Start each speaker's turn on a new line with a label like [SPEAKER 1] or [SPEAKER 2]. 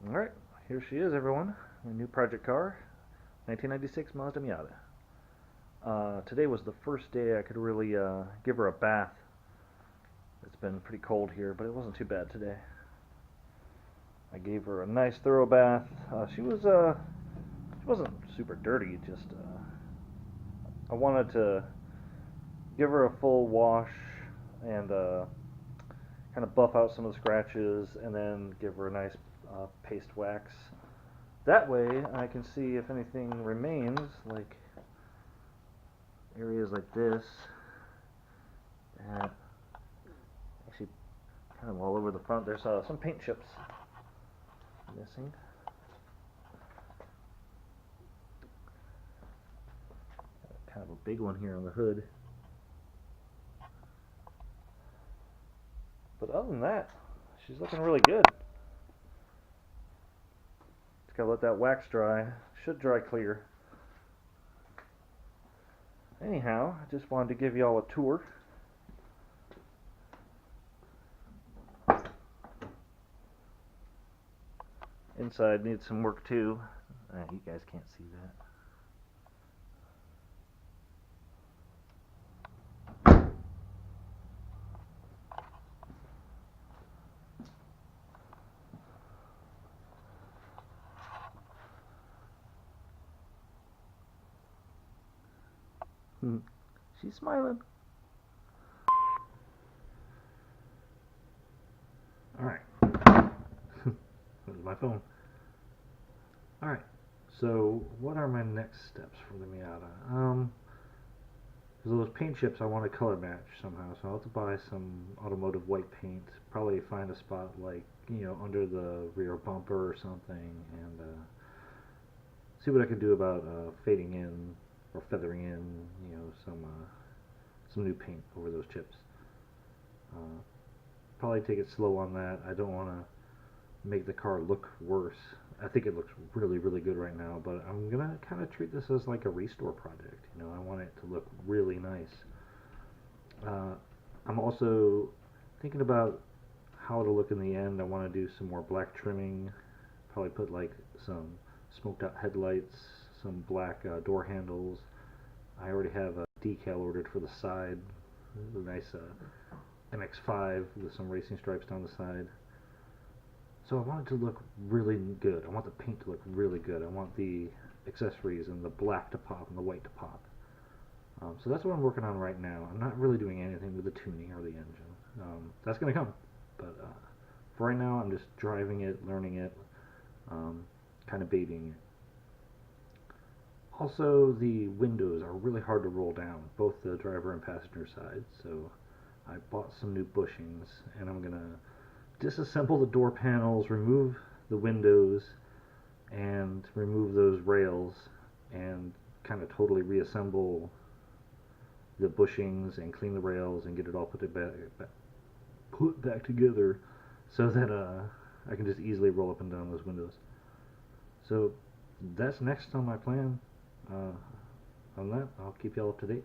[SPEAKER 1] Alright, here she is, everyone. My new project car, 1996 Mazda Miata. Today was the first day I could really give her a bath. It's been pretty cold here, but it wasn't too bad today. I gave her a nice thorough bath. She wasn't super dirty, just I wanted to give her a full wash and kind of buff out some of the scratches and then give her a nice paste wax. That way I can see if anything remains, like areas like this, and actually kind of all over the front. There's some paint chips missing. Kind of a big one here on the hood. But other than that, she's looking really good. Just gotta let that wax dry. Should dry clear. Anyhow, I just wanted to give y'all a tour. Inside needs some work too. You guys can't see that. She's smiling. Alright. There's my phone. Alright. So, what are my next steps for the Miata? Because those paint chips I want to color match somehow, so I'll have to buy some automotive white paint. Probably find a spot like, under the rear bumper or something, and see what I can do about fading in or feathering in, some new paint over those chips. Probably take it slow on that. I don't want to make the car look worse. I think it looks really, really good right now, but I'm gonna kind of treat this as like a restore project. I want it to look really nice. I'm also thinking about how it'll look in the end. I want to do some more black trimming. Probably put like some smoked out headlights, some black door handles. I already have a decal ordered for the side, a nice MX-5 with some racing stripes down the side. So I want it to look really good. I want the paint to look really good. I want the accessories and the black to pop and the white to pop. So that's what I'm working on right now. I'm not really doing anything with the tuning or the engine. That's going to come. But for right now, I'm just driving it, learning it, kind of babying it. Also, the windows are really hard to roll down, both the driver and passenger side. So I bought some new bushings, and I'm going to disassemble the door panels, remove the windows, and remove those rails, and kind of totally reassemble the bushings and clean the rails and get it all put back together so that I can just easily roll up and down those windows. So that's next on my plan. On that, I'll keep y'all up to date.